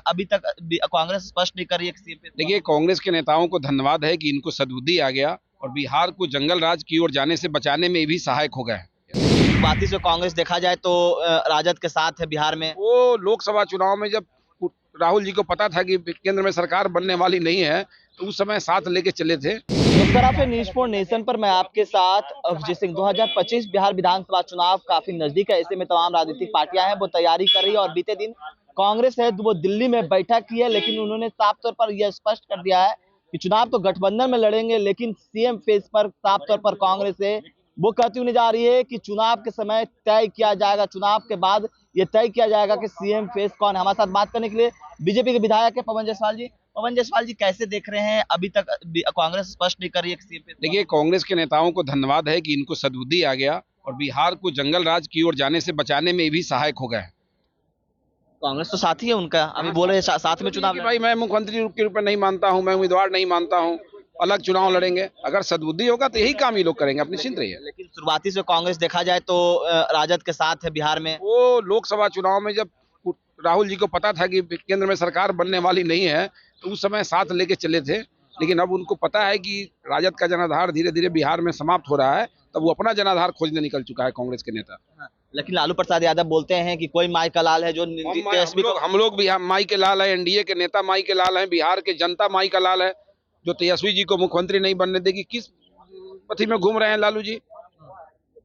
अभी तक कांग्रेस स्पष्ट नहीं कर रही है किसी पे। देखिए, कांग्रेस के नेताओं को धन्यवाद है कि इनको सद्बुद्धि आ गया और बिहार को जंगल राज की ओर जाने से बचाने में भी सहायक हो गए। शुरुआती से कांग्रेस देखा जाए तो राजद के साथ है बिहार में। वो लोकसभा चुनाव में जब राहुल जी को पता था कि केंद्र में सरकार बनने वाली नहीं है, तो उस समय साथ लेके चले थे। नमस्कार, आप न्यूज़ फॉर नेशन पर मैं आपके साथ अभिजीत सिंह। 2025 बिहार विधानसभा चुनाव काफी नजदीक है। ऐसे में तमाम राजनीतिक पार्टियां हैं वो तैयारी कर रही है और बीते दिन कांग्रेस है वो दिल्ली में बैठक की है, लेकिन उन्होंने साफ तौर पर यह स्पष्ट कर दिया है कि चुनाव तो गठबंधन में लड़ेंगे, लेकिन सीएम फेस पर साफ तौर पर कांग्रेस है वो कहती हुई नजर आ रही है कि चुनाव के समय तय किया जाएगा, चुनाव के बाद ये तय किया जाएगा कि सीएम फेस कौन है। हमारे साथ बात करने के लिए बीजेपी के विधायक है पवन जायसवाल जी। पवन जायसवाल जी, कैसे देख रहे हैं, अभी तक कांग्रेस स्पष्ट नहीं कर रही है किसी पे। देखिए, कांग्रेस के नेताओं को धन्यवाद है कि इनको सद्बुद्धि आ गया और बिहार को जंगल राज की ओर जाने से बचाने में भी सहायक हो गए। कांग्रेस तो साथी है उनका, अभी बोल रहे हैं साथ में चुनाव। भाई, मैं मुख्यमंत्री के रूप में नहीं मानता हूं, मैं उम्मीदवार नहीं मानता हूं, अलग चुनाव लड़ेंगे। अगर सद्बुद्धि होगा तो यही काम ये लोग करेंगे, अपनी निश्चिंत रहिए। लेकिन शुरुआती से कांग्रेस देखा जाए तो राजद के साथ है बिहार में। वो लोकसभा चुनाव में जब राहुल जी को पता था कि केंद्र में सरकार बनने वाली नहीं है, तो उस समय साथ लेके चले थे। लेकिन अब उनको पता है कि राजद का जनाधार धीरे धीरे बिहार में समाप्त हो रहा है, तब वो अपना जनाधार खोजने निकल चुका है कांग्रेस के नेता। हाँ, लेकिन लालू प्रसाद यादव बोलते हैं कि कोई माई का लाल है जो हम लोग बिहार माई के लाल है, एनडीए के नेता माई के लाल है, बिहार के जनता माई का लाल है। जो तेजस्वी जी को मुख्यमंत्री नहीं बनने देगी, किस पथी में घूम रहे हैं लालू जी?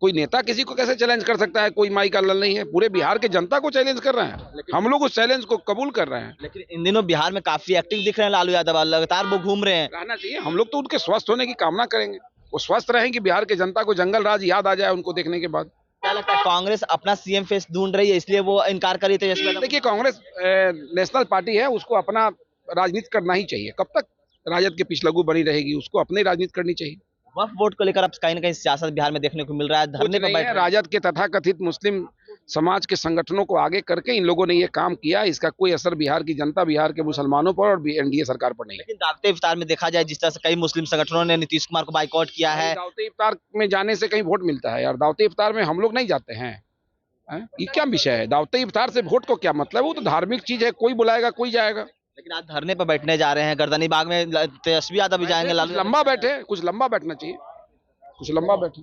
कोई नेता किसी को कैसे चैलेंज कर सकता है? कोई माई का लाल नहीं है, पूरे बिहार के जनता को चैलेंज कर रहे हैं। हम लोग उस चैलेंज को कबूल कर रहे हैं। लेकिन इन दिनों बिहार में काफी एक्टिव दिख रहे हैं लालू यादव, लगातार वो घूम रहे हैं। रहना चाहिए, हम लोग तो उनके स्वस्थ होने की कामना करेंगे। वो स्वस्थ रहें कि बिहार के जनता को जंगल राज याद आ जाए उनको देखने के बाद। क्या लगता है, कांग्रेस अपना सीएम फेस ढूंढ रही है इसलिए वो इनकार कर रही थी? देखिए, कांग्रेस नेशनल पार्टी है, उसको अपना राजनीति करना ही चाहिए। कब तक राजद के पिछलग्गू बनी रहेगी? उसको अपनी राजनीति करनी चाहिए। वक्फ बोर्ड को लेकर अब कहीं ना कहीं सियासत बिहार में देखने को मिल रहा है, धरने पर बैठ राजद के तथाकथित मुस्लिम समाज के संगठनों को आगे करके इन लोगों ने ये काम किया। इसका कोई असर बिहार की जनता, बिहार के मुसलमानों पर और एनडीए सरकार पर नहीं है। लेकिन दावते इफ्तार में देखा जाए जिस तरह से कई मुस्लिम संगठनों ने नीतीश कुमार को बाइकआउट किया है। दावते इफ्तार में जाने से कहीं वोट मिलता है यार? दावते इफ्तार में हम लोग नहीं जाते हैं। ये क्या विषय है? दावते इफ्तार से वोट को क्या मतलब? वो तो धार्मिक चीज है, कोई बुलाएगा कोई जाएगा। लेकिन आज धरने पर बैठने जा रहे हैं, गर्दनी बाग में तेजस्वी यादव भी जाएंगे। कुछ लंबा बैठे, कुछ लंबा बैठना चाहिए, कुछ लंबा बैठे।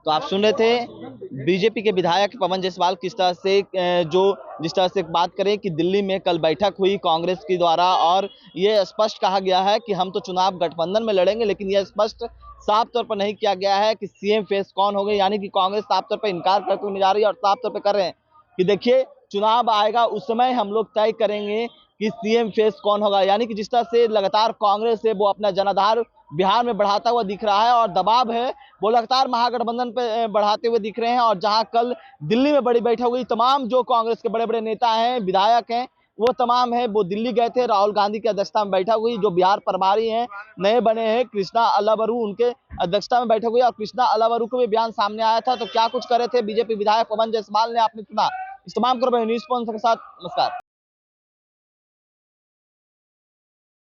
तो आप सुन रहे थे बीजेपी के विधायक पवन जायसवाल जिस तरह से बात करें कि दिल्ली में कल बैठक हुई कांग्रेस की द्वारा और ये स्पष्ट कहा गया है कि हम तो चुनाव गठबंधन में लड़ेंगे, लेकिन यह स्पष्ट साफ तौर पर नहीं किया गया है कि सीएम फेस कौन होगा। यानी कि कांग्रेस साफ तौर पर इनकार करते हुए नजर आ रही है और साफ तौर पर कर रहे हैं कि देखिए चुनाव आएगा उस समय हम लोग तय करेंगे कि सीएम फेस कौन होगा। यानी कि जिस तरह से लगातार कांग्रेस है वो अपना जनाधार बिहार में बढ़ाता हुआ दिख रहा है और दबाव है वो लगातार महागठबंधन पे बढ़ाते हुए दिख रहे हैं। और जहां कल दिल्ली में बड़ी बैठक हुई, तमाम जो कांग्रेस के बड़े बड़े नेता हैं, विधायक हैं, वो तमाम है वो दिल्ली गए थे। राहुल गांधी की अध्यक्षता में बैठक हुई। जो बिहार प्रभारी हैं नए बने हैं कृष्णा अलावरू, उनके अध्यक्षता में बैठक हुई और कृष्णा अलावरू को भी बयान सामने आया था। तो क्या कुछ करे थे बीजेपी विधायक पवन जायसवाल ने, आपने सुना। इस तमाम न्यूज़ के साथ नमस्कार।